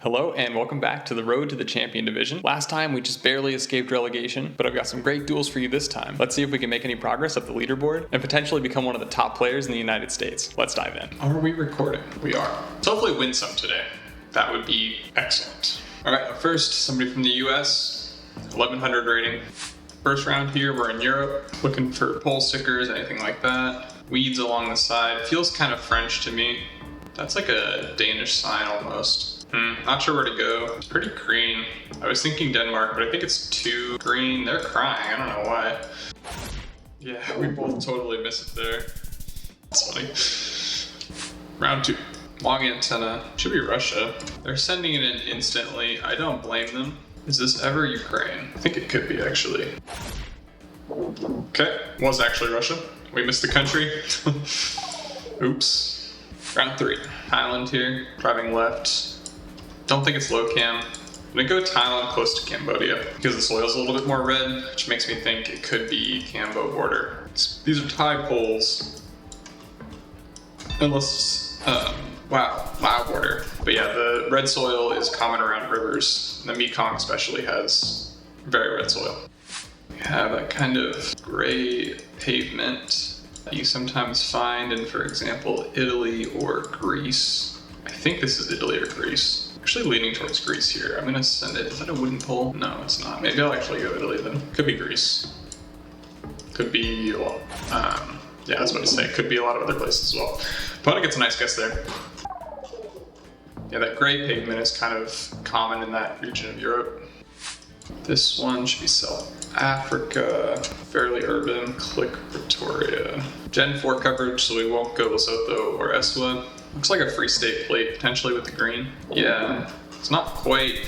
Hello and welcome back to the Road to the Champion Division. Last time we just barely escaped relegation, but I've got some great duels for you this time. Let's see if we can make any progress up the leaderboard and potentially become one of the top players in the United States. Let's dive in. Are we recording? We are. So hopefully win some today. That would be excellent. All right, up first, somebody from the US, 1100 rating. First round here, we're in Europe, looking for pole stickers, anything like that. Weeds along the side. Feels kind of French to me. That's like a Danish sign almost. Not sure where to go. It's pretty green. I was thinking Denmark, but I think it's too green. They're crying, I don't know why. Yeah, we both totally miss it there. That's funny. Round two. Long antenna. Should be Russia. They're sending it in instantly. I don't blame them. Is this ever Ukraine? I think it could be, actually. Okay, was actually Russia. We missed the country. Oops. Round three. Thailand here, driving left. Don't think it's low cam. I'm gonna go Thailand close to Cambodia because the soil's a little bit more red, which makes me think it could be Cambo border. These are Thai poles. Unless, Lao border. But yeah, the red soil is common around rivers. The Mekong especially has very red soil. We have a kind of gray pavement that you sometimes find in, for example, Italy or Greece. I think this is Italy or Greece. Actually leaning towards Greece here. I'm gonna send it. Is that a wooden pole? No, it's not. Maybe I'll actually go Italy then. Could be Greece. Could be, well, yeah, I was about to say, could be a lot of other places as well. Opponent gets a nice guess there. Yeah, that gray pavement is kind of common in that region of Europe. This one should be South Africa, fairly urban. Click Pretoria. Gen 4 coverage, so we won't go Lesotho or Eswa. Looks like a Free State plate, potentially with the green. Yeah, it's not quite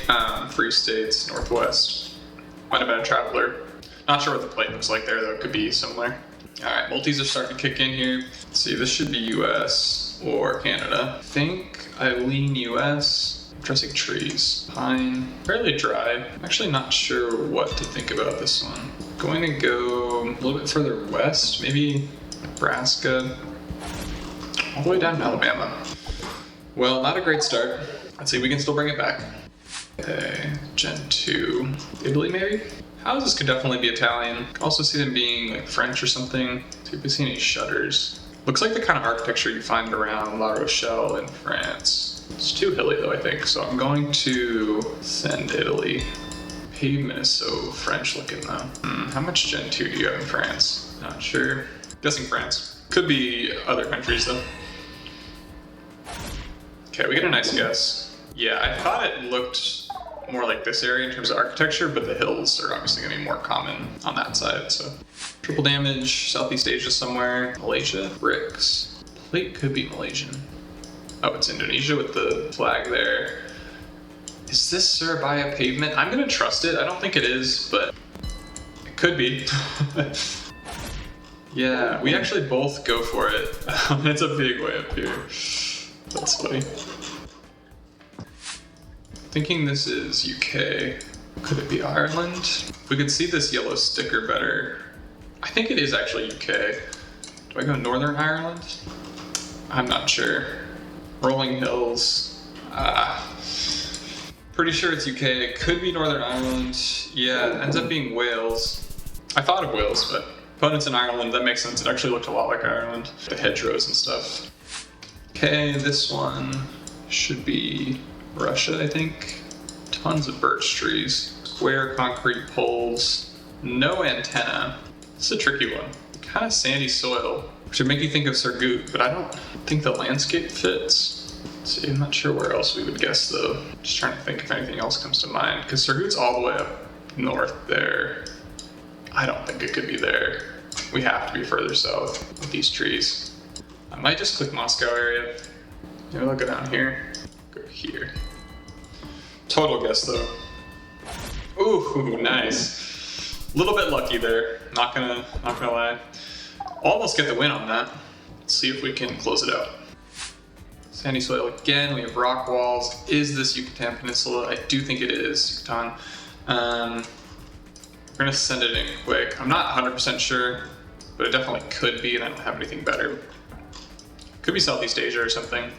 Free State's Northwest. Might have been a traveler. Not sure what the plate looks like there, though. It could be similar. All right, multis are starting to kick in here. Let's see, this should be US or Canada. I think I lean US. Dressing trees. Pine. Fairly dry. I'm actually not sure what to think about this one. Going to go a little bit further west, maybe Nebraska. All the way down to Alabama. Well, not a great start. Let's see, we can still bring it back. Okay, Gen 2. Italy, maybe? Houses could definitely be Italian. Could also see them being like French or something. See if we see any shutters. Looks like the kind of architecture you find around La Rochelle in France. It's too hilly though, I think, so I'm going to send Italy. Pavement is so French looking though. How much Gen 2 do you have in France? Not sure. Guessing France. Could be other countries though. Okay, we get a nice guess. Yeah, I thought it looked more like this area in terms of architecture, but the hills are obviously gonna be more common on that side, so. Triple damage, Southeast Asia somewhere. Malaysia, bricks. Plate could be Malaysian. Oh, it's Indonesia with the flag there. Is this Surabaya pavement? I'm gonna trust it. I don't think it is, but it could be. Yeah, we actually both go for it. It's a big way up here. That's funny. Thinking this is UK. Could it be Ireland? We could see this yellow sticker better. I think it is actually UK. Do I go Northern Ireland? I'm not sure. Rolling Hills. Pretty sure it's UK. It could be Northern Ireland. Yeah, it ends up being Wales. I thought of Wales, but opponents in Ireland, that makes sense. It actually looked a lot like Ireland. The hedgerows and stuff. Okay, this one should be Russia, I think. Tons of birch trees. Square concrete poles. No antenna. This is a tricky one. Kind of sandy soil, which would make you think of Surgut, but I don't think the landscape fits. Let's see, I'm not sure where else we would guess though. Just trying to think if anything else comes to mind, because Surgut's all the way up north there. I don't think it could be there. We have to be further south with these trees. I might just click Moscow area. Maybe I'll go down here. Go here. Total guess though. Ooh, nice. A little bit lucky there. Not gonna lie. Almost get the win on that. Let's see if we can close it out. Sandy soil again. We have rock walls. Is this Yucatan Peninsula? I do think it is Yucatan. We're gonna send it in quick. I'm not 100% sure, but it definitely could be, and I don't have anything better. Could be Southeast Asia or something.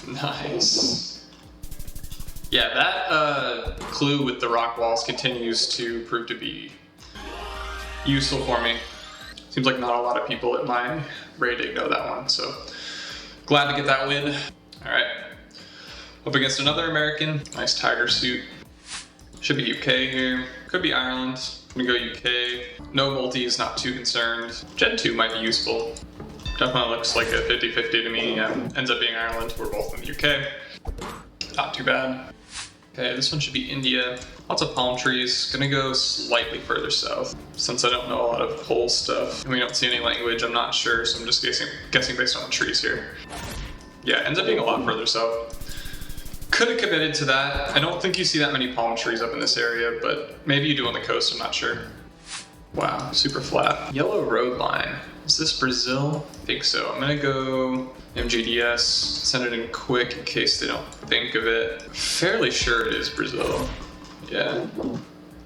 Nice. Yeah, that clue with the rock walls continues to prove to be useful for me. Seems like not a lot of people at my rating know that one, so glad to get that win. All right, up against another American. Nice tiger suit. Should be UK here. Could be Ireland. I'm gonna go UK. No multis, not too concerned. Gen 2 might be useful. Definitely looks like a 50-50 to me. Ends up being Ireland. We're both in the UK. Not too bad. Okay, this one should be India. Lots of palm trees. Gonna go slightly further south. Since I don't know a lot of pole stuff and we don't see any language, I'm not sure, so I'm just guessing based on the trees here. Yeah, ends up being a lot further south. Could have committed to that. I don't think you see that many palm trees up in this area, but maybe you do on the coast, I'm not sure. Wow, super flat. Yellow road line. Is this Brazil? I think so. I'm gonna go MGDS, send it in quick in case they don't think of it. Fairly sure it is Brazil. Yeah.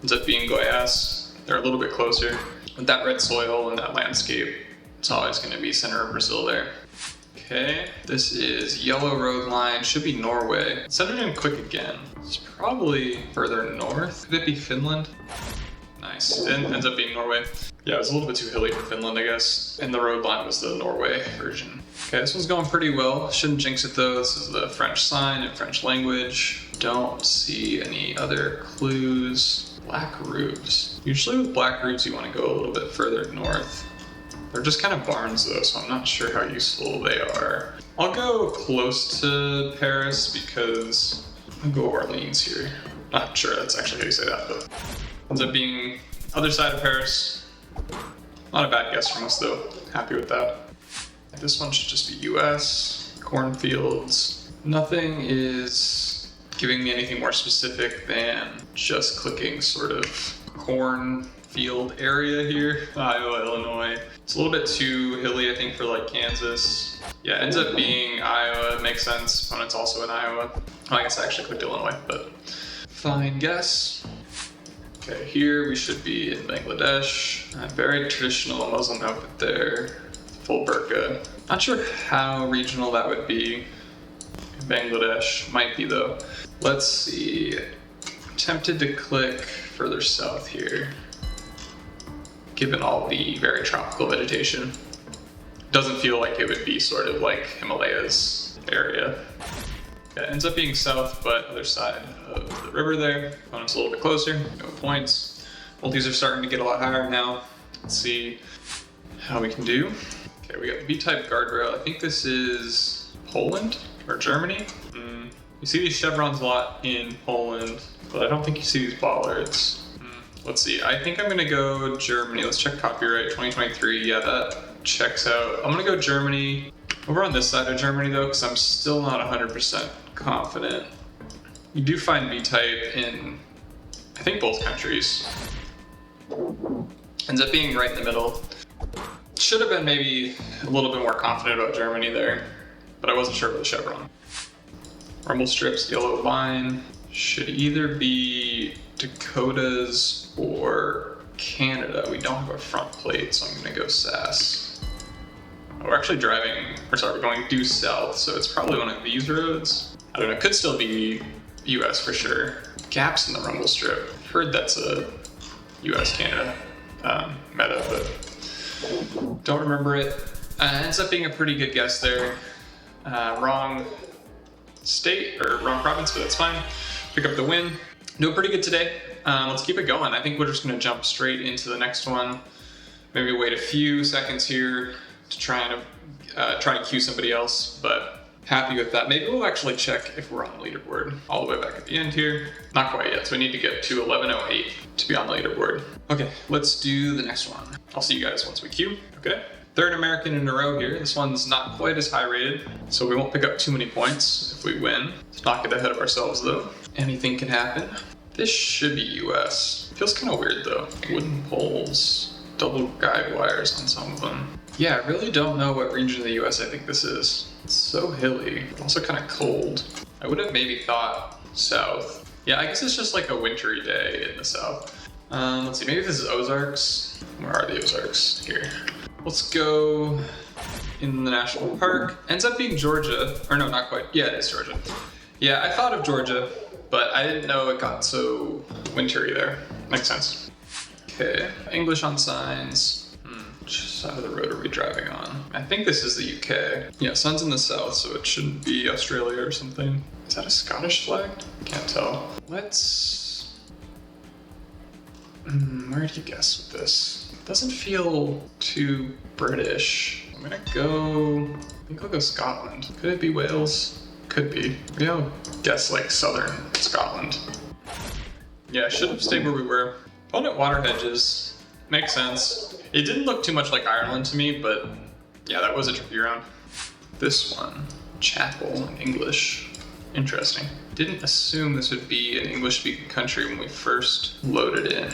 Ends up being Goiás. They're a little bit closer. With that red soil and that landscape, it's always gonna be center of Brazil there. Okay, this is yellow road line, should be Norway. Send it in quick again. It's probably further north. Could it be Finland? Nice, it ends up being Norway. Yeah, it was a little bit too hilly for Finland, I guess. And the road line was the Norway version. Okay, this one's going pretty well. Shouldn't jinx it though. This is the French sign in French language. Don't see any other clues. Black roofs. Usually with black roofs, you want to go a little bit further north. They're just kind of barns though, so I'm not sure how useful they are. I'll go close to Paris because I'll go Orleans here. Not sure that's actually how you say that, but ends up being other side of Paris. Not a bad guess from us though. Happy with that. This one should just be US, cornfields. Nothing is giving me anything more specific than just clicking sort of cornfield area here. Iowa, Illinois. It's a little bit too hilly, I think, for like Kansas. Yeah, ends up being Iowa. Makes sense. Opponent's also in Iowa. Oh, I guess I actually clicked Illinois, but fine guess. Okay, here we should be in Bangladesh. Very traditional Muslim outfit there. Full burqa. Not sure how regional that would be. Bangladesh might be though. Let's see. I'm tempted to click further south here, given all the very tropical vegetation. Doesn't feel like it would be sort of like Himalayas area. Yeah, it ends up being south, but other side of the river there. Opponent's a little bit closer, no points. Multis are starting to get a lot higher now. Let's see how we can do. Okay, we got the B-type guardrail. I think this is Poland or Germany. You see these chevrons a lot in Poland, but I don't think you see these bollards. Let's see, I think I'm gonna go Germany. Let's check copyright 2023. Yeah, that checks out. I'm gonna go Germany. Over on this side of Germany though, because I'm still not 100% confident. You do find B-type in, I think, both countries. Ends up being right in the middle. Should have been maybe a little bit more confident about Germany there, but I wasn't sure about the chevron. Rumble strips, yellow line. Should either be Dakotas or Canada. We don't have a front plate, so I'm gonna go SAS. Oh, we're actually we're going due south, so it's probably one of these roads. I don't know, it could still be US for sure. Gaps in the rumble strip. Heard that's a US-Canada meta, but don't remember it. Ends up being a pretty good guess there. Wrong state, or wrong province, but that's fine. Pick up the win. Doing pretty good today. Let's keep it going. I think we're just gonna jump straight into the next one. Maybe wait a few seconds here to try and queue somebody else, but happy with that. Maybe we'll actually check if we're on the leaderboard all the way back at the end here. Not quite yet, so we need to get to 11:08 to be on the leaderboard. Okay, let's do the next one. I'll see you guys once we queue, okay? Third American in a row here. This one's not quite as high rated, so we won't pick up too many points if we win. Let's not get ahead of ourselves though. Anything can happen. This should be US. Feels kind of weird though. Wooden poles, double guide wires on some of them. Yeah, I really don't know what region of the US I think this is. It's so hilly, also kind of cold. I would have maybe thought south. Yeah, I guess it's just like a wintry day in the south. Let's see, maybe this is Ozarks. Where are the Ozarks? Here. Let's go in the national park. Ends up being Georgia, or no, not quite. Yeah, it is Georgia. Yeah, I thought of Georgia. but I didn't know it got so wintry there. Makes sense. Okay, English on signs. Which side of the road are we driving on? I think this is the UK. Yeah, sun's in the south, so it shouldn't be Australia or something. Is that a Scottish flag? Can't tell. Let's... where do you guess with this? It doesn't feel too British. I'm gonna go... I think I'll go Scotland. Could it be Wales? Could be. Maybe I'll guess like southern Scotland. Yeah, I should have stayed where we were. Opponent water hedges. Makes sense. It didn't look too much like Ireland to me, but yeah, that was a tricky round. This one, chapel in English. Interesting. Didn't assume this would be an English-speaking country when we first loaded in.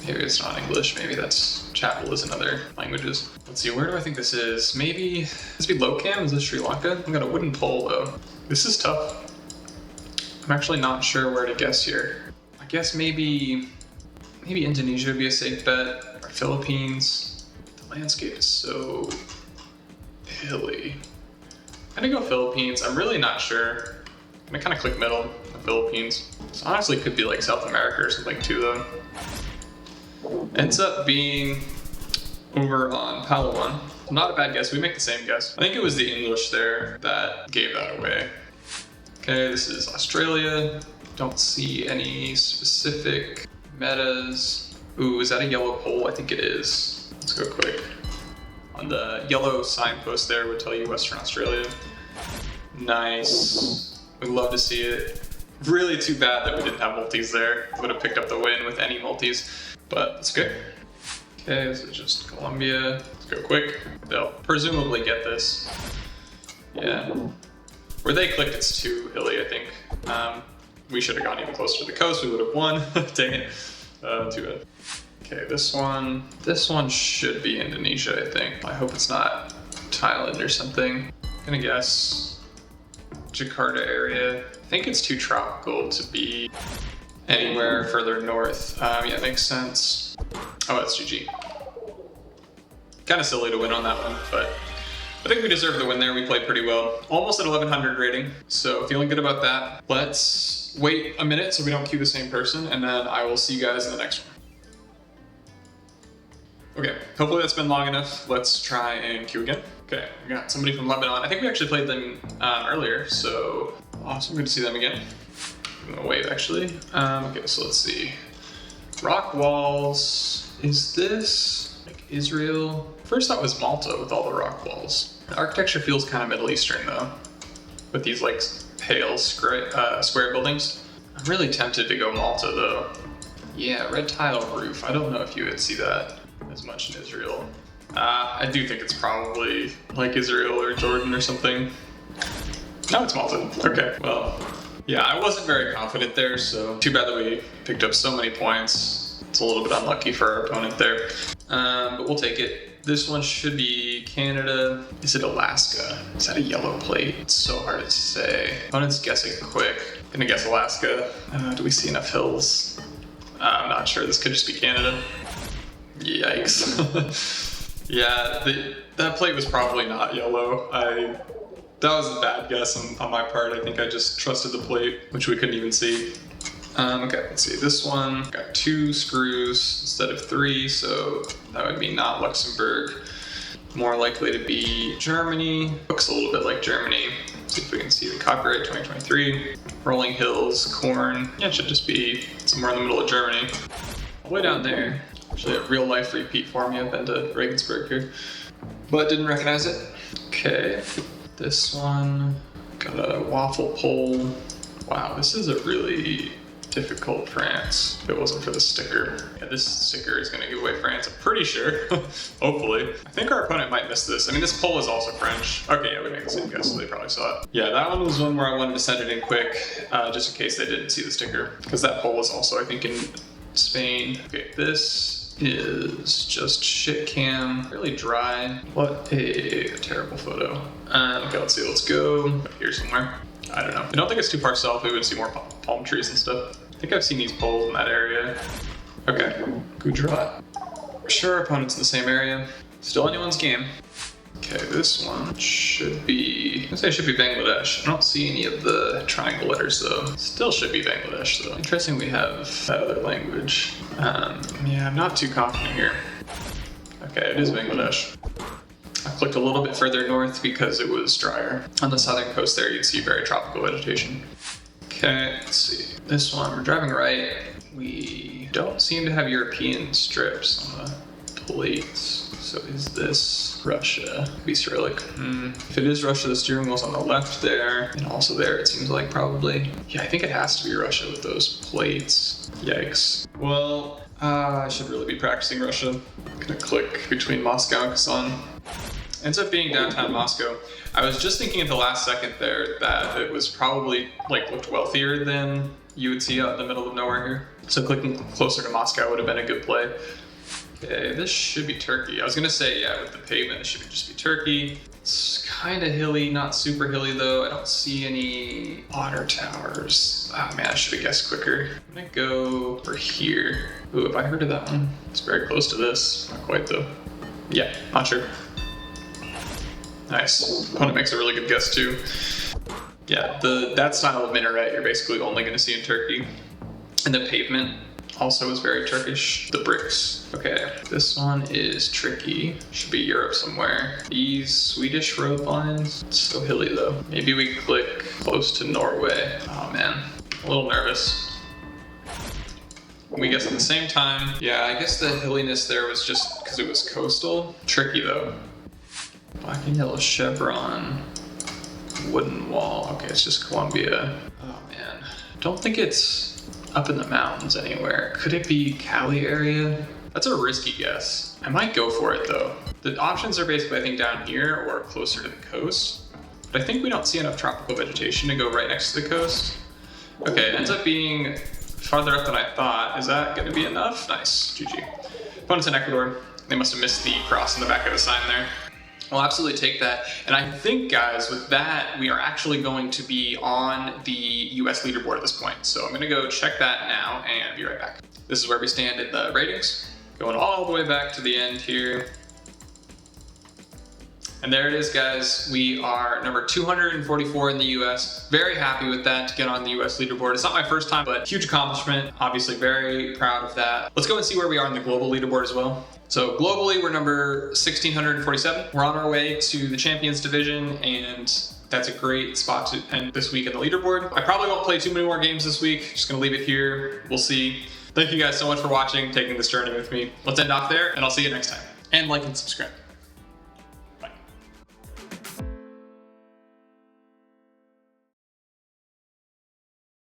Maybe it's not English, maybe that's chapel is in other languages. Let's see, where do I think this is? Maybe, this be Locam? Is this Sri Lanka? I've got a wooden pole though. This is tough. I'm actually not sure where to guess here. I guess maybe Indonesia would be a safe bet, or Philippines. The landscape is so hilly. I'm gonna go Philippines. I'm really not sure. I'm gonna kind of click middle, the Philippines. This honestly could be like South America or something too though. Ends up being over on Palawan. Not a bad guess, we make the same guess. I think it was the English there that gave that away. Okay, this is Australia. Don't see any specific metas. Ooh, is that a yellow pole? I think it is. Let's go quick. On the yellow signpost there would tell you Western Australia. Nice. We'd love to see it. Really too bad that we didn't have multis there. Would have picked up the win with any multis, but it's good. Okay, this is just Colombia. Let's go quick. They'll presumably get this. Yeah. Where they clicked, it's too hilly, I think. We should have gone even closer to the coast, we would have won. Dang it. Too bad. Okay, this one should be Indonesia, I think. I hope it's not Thailand or something. I'm gonna guess Jakarta area. I think it's too tropical to be anywhere further north. Yeah, makes sense. Oh, that's GG. Kind of silly to win on that one, but I think we deserve the win there. We played pretty well. Almost at 1100 rating, so feeling good about that. Let's wait a minute so we don't queue the same person, and then I will see you guys in the next one. Okay, hopefully that's been long enough. Let's try and queue again. Okay, we got somebody from Lebanon. I think we actually played them earlier, so awesome, good to see them again. I'm gonna wave actually. Okay, so let's see. Rock walls, is this like Israel? First thought was Malta with all the rock walls. The architecture feels kind of Middle Eastern though, with these like pale square buildings. I'm really tempted to go Malta though. Yeah, red tile roof. I don't know if you would see that as much in Israel. I do think it's probably like Israel or Jordan or something. No, it's Malta. Okay, well, yeah, I wasn't very confident there, so too bad that we picked up so many points. It's a little bit unlucky for our opponent there, but we'll take it. This one should be Canada. Is it Alaska? Is that a yellow plate? It's so hard to say. Opponent's guessing quick. Gonna guess Alaska. Do we see enough hills? I'm not sure. This could just be Canada. Yikes. Yeah, that plate was probably not yellow. That was a bad guess on my part. I think I just trusted the plate, which we couldn't even see. Okay, let's see. This one got 2 screws instead of 3, so that would be not Luxembourg. More likely to be Germany. Looks a little bit like Germany. Let's see if we can see the copyright 2023. Rolling hills, corn. Yeah, it should just be somewhere in the middle of Germany. All the way down there. Actually a real life repeat for me. I've been to Regensburg here, but didn't recognize it. Okay, this one got a waffle pole. Wow, this is a really difficult France if it wasn't for the sticker. Yeah, this sticker is gonna give away France, I'm pretty sure. Hopefully. I think our opponent might miss this. I mean, this pole is also French. Okay, yeah, we make the same guess, so they probably saw it. Yeah, that one was one where I wanted to send it in quick, just in case they didn't see the sticker, because that pole is also, I think, in Spain. Okay, this is just shit cam, really dry. What a terrible photo. Okay, let's see, let's go up here somewhere. I don't know. I don't think it's too far south. We would see more palm trees and stuff. I think I've seen these poles in that area. Okay, Gujarat. We're sure our opponent's in the same area. Still anyone's game. Okay, this one should be, I say it should be Bangladesh. I don't see any of the triangle letters though. Still should be Bangladesh though. Interesting we have that other language. Yeah, I'm not too confident here. Okay, it is Bangladesh. I clicked a little bit further north because it was drier. On the southern coast there, you'd see very tropical vegetation. Okay, let's see. This one, we're driving right. We don't seem to have European strips on the plates. So is this Russia? Could be Cyrillic. If it is Russia, the steering wheel's on the left there. And also there, it seems like probably. Yeah, I think it has to be Russia with those plates. Yikes. Well, I should really be practicing Russia. I'm gonna click between Moscow and Kazan. Ends up being downtown Moscow. I was just thinking at the last second there that it was probably looked wealthier than you would see out in the middle of nowhere here. So clicking closer to Moscow would have been a good play. Okay, this should be Turkey. I was gonna say, yeah, with the pavement, it should just be Turkey. It's kind of hilly, not super hilly though. I don't see any water towers. Oh man, I should have guessed quicker. I'm gonna go over here. Ooh, have I heard of that one? It's very close to this. Not quite though. Yeah, not sure. Nice. Opponent makes a really good guess too. Yeah, that style of minaret you're basically only going to see in Turkey. And the pavement also is very Turkish. The bricks. Okay, this one is tricky. Should be Europe somewhere. These Swedish road lines. It's so hilly though. Maybe we click close to Norway. Oh man, a little nervous. We guess at the same time. Yeah, I guess the hilliness there was just because it was coastal. Tricky though. Black and yellow chevron, wooden wall. Okay, it's just Colombia. Oh man, don't think it's up in the mountains anywhere. Could it be Cali area? That's a risky guess. I might go for it though. The options are basically, I think, down here or closer to the coast. But I think we don't see enough tropical vegetation to go right next to the coast. Okay, it ends up being farther up than I thought. Is that gonna be enough? Nice, GG. Opponent's in Ecuador. They must have missed the cross in the back of the sign there. I'll absolutely take that. And I think, guys, with that, we are actually going to be on the US leaderboard at this point. So I'm gonna go check that now and be right back. This is where we stand in the ratings. Going all the way back to the end here. And there it is, guys. We are number 244 in the US. Very happy with that to get on the US leaderboard. It's not my first time, but huge accomplishment. Obviously very proud of that. Let's go and see where we are in the global leaderboard as well. So globally, we're number 1647. We're on our way to the Champions Division, and that's a great spot to end this week in the leaderboard. I probably won't play too many more games this week. Just gonna leave it here. We'll see. Thank you guys so much for watching, taking this journey with me. Let's end off there, and I'll see you next time. And like and subscribe.